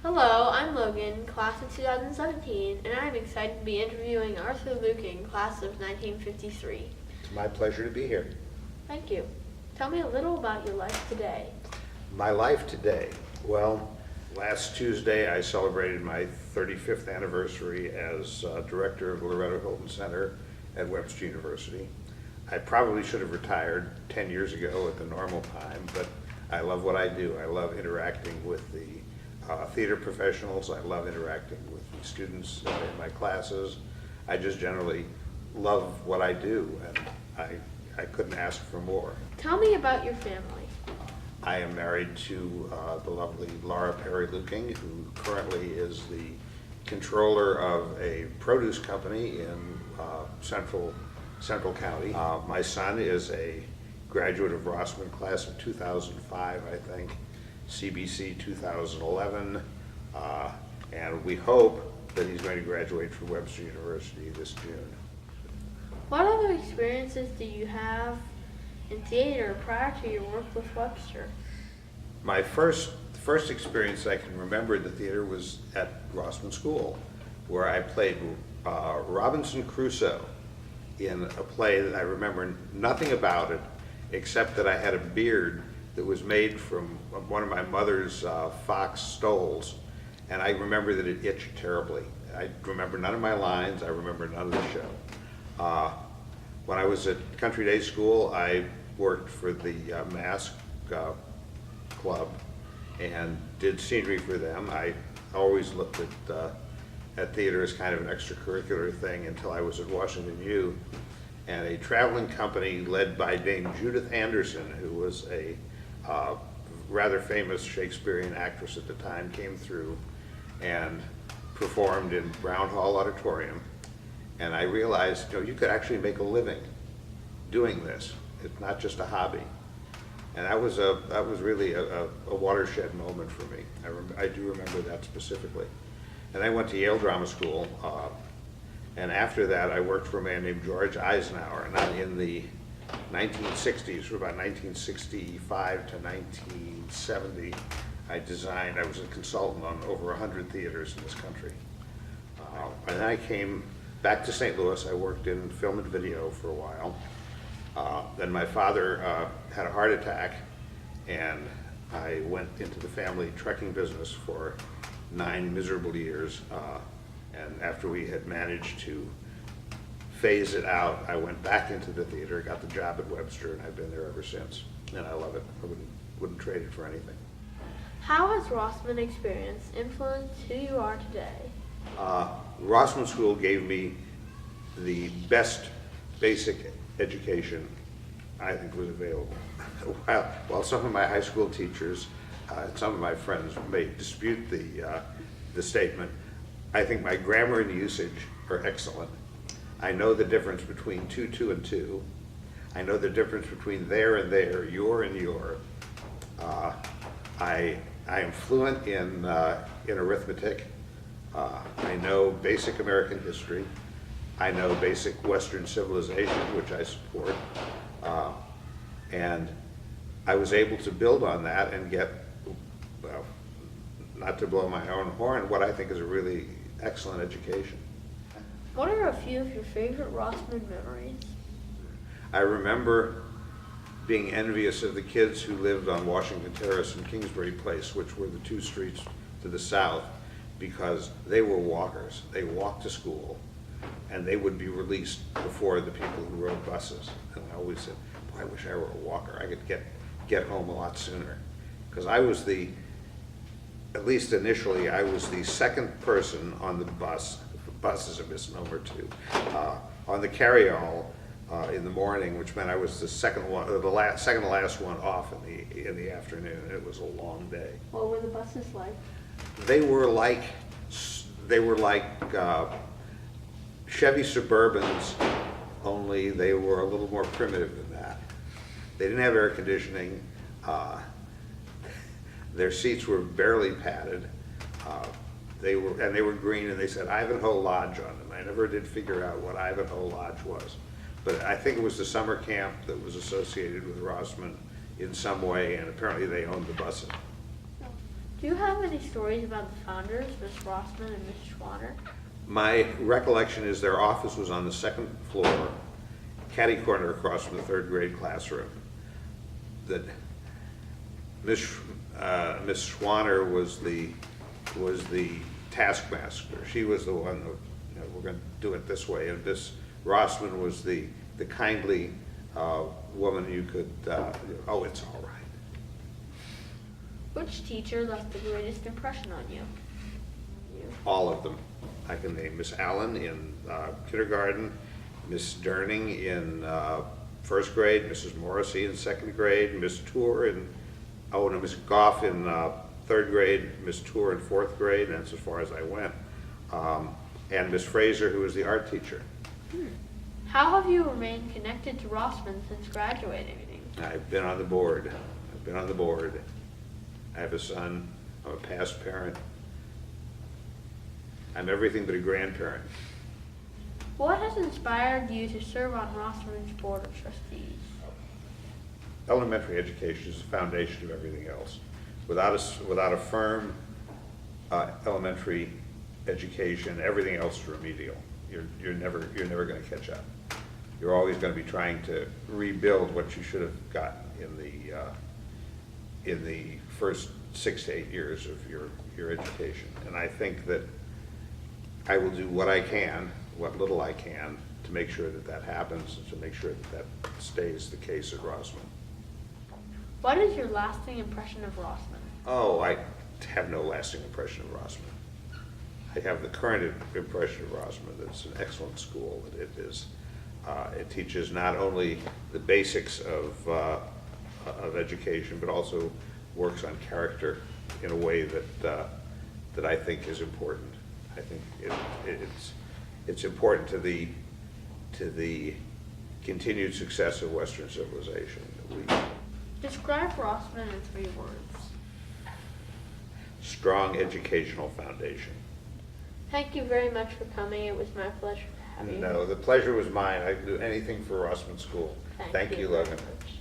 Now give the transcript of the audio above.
Hello, I'm Logan, class of 2017, and I'm excited to be interviewing Arthur Lueking, class of 1953. It's my pleasure to be here. Thank you. Tell me a little about your life today. My life today, well, last Tuesday I celebrated my 35th anniversary as director of the Loretto Hilton Center at Webster University. I probably should have retired 10 years ago at the normal time, but I love what I do. I love interacting with the theater professionals. I love interacting with the students in my classes. I just generally love what I do, and I couldn't ask for more. Tell me about your family. I am married to the lovely Laura Perry Lueking, who currently is the controller of a produce company in Central County. My son is a graduate of Rossman, class of 2005, I think, CBC 2011, and we hope that he's going to graduate from Webster University this June. What other experiences do you have in theater prior to your work with Webster? My first experience I can remember in the theater was at Rossman School, where I played Robinson Crusoe in a play that I remember nothing about it, except that I had a beard that was made from one of my mother's fox stoles, and I remember that it itched terribly. I remember none of my lines. I remember none of the show. When I was at Country Day School, I worked for the Mask Club and did scenery for them. I always looked at theater as kind of an extracurricular thing until I was at Washington U, and a traveling company led by Dame Judith Anderson, who was a rather famous Shakespearean actress at the time, came through and performed in Brown Hall Auditorium. And I realized, you could actually make a living doing this. It's not just a hobby. And that was really a watershed moment for me. I do remember that specifically. And I went to Yale Drama School, and after that I worked for a man named George Eisenhower, not in the 1960s, from about 1965 to 1970. I was a consultant on over 100 theaters in this country. And then I came back to St. Louis. I worked in film and video for a while. Then my father had a heart attack, and I went into the family trucking business for 9 miserable years. And after we had managed to phase it out, I went back into the theater, got the job at Webster, and I've been there ever since. And I love it. I wouldn't trade it for anything. How has Rossman experience influenced who you are today? Rossman School gave me the best basic education I think was available. While some of my high school teachers, some of my friends may dispute the statement, I think my grammar and usage are excellent. I know the difference between to, and to. I know the difference between there and there, your and your. I am fluent in arithmetic. I know basic American history. I know basic Western civilization, which I support. And I was able to build on that and get, well, not to blow my own horn, what I think is a really excellent education. What are a few of your favorite Rossman memories? I remember being envious of the kids who lived on Washington Terrace and Kingsbury Place, which were the 2 streets to the south, because they were walkers. They walked to school, and they would be released before the people who rode buses. And I always said, boy, I wish I were a walker. I could get home a lot sooner. Because I was at least initially, I was the second person on the bus. Bus is a misnomer too. On the carryall in the morning, which meant I was the second to last one off in the afternoon. It was a long day. What were the buses like? They were like Chevy Suburbans, only they were a little more primitive than that. They didn't have air conditioning. Their seats were barely padded. They were green, and they said Ivanhoe Lodge on them. I never did figure out what Ivanhoe Lodge was, but I think it was the summer camp that was associated with Rossman in some way, and apparently they owned the buses. Do you have any stories about the founders, Miss Rossman and Miss Schwanner? My recollection is their office was on the second floor, catty corner across from the third grade classroom. That Miss Schwanner was the taskmaster. She was the one that, you know, we're going to do it this way. And Miss Rossman was the kindly woman you could, oh, it's all right. Which teacher left the greatest impression on you? All of them. I can name Miss Allen in kindergarten, Miss Durning in first grade, Mrs. Morrissey in second grade, Miss Tour in, oh no, Miss Goff in third grade, Miss Tour in fourth grade, and that's as far as I went. And Miss Fraser, who was the art teacher. How have you remained connected to Rossman since graduating? I've been on the board. I have a son. I'm a past parent. I'm everything but a grandparent. What has inspired you to serve on Rossman's Board of Trustees? Elementary education is the foundation of everything else. Without a firm elementary education, everything else is remedial. You're never going to catch up. You're always going to be trying to rebuild what you should have gotten in the first 6 to 8 years of your education. And I think that I will do what I can, what little I can, to make sure that that happens and to make sure that that stays the case at Rossman. What is your lasting impression of Rossman? Oh, I have no lasting impression of Rossman. I have the current impression of Rossman that it's an excellent school, that it is. It teaches not only the basics of education, but also works on character in a way that I think is important. I think it's important to the continued success of Western civilization. Describe Rossman in 3 words. Strong educational foundation. Thank you very much for coming. It was my pleasure to have you. No, the pleasure was mine. I'd do anything for Rossman School. Thank you, very Logan. much.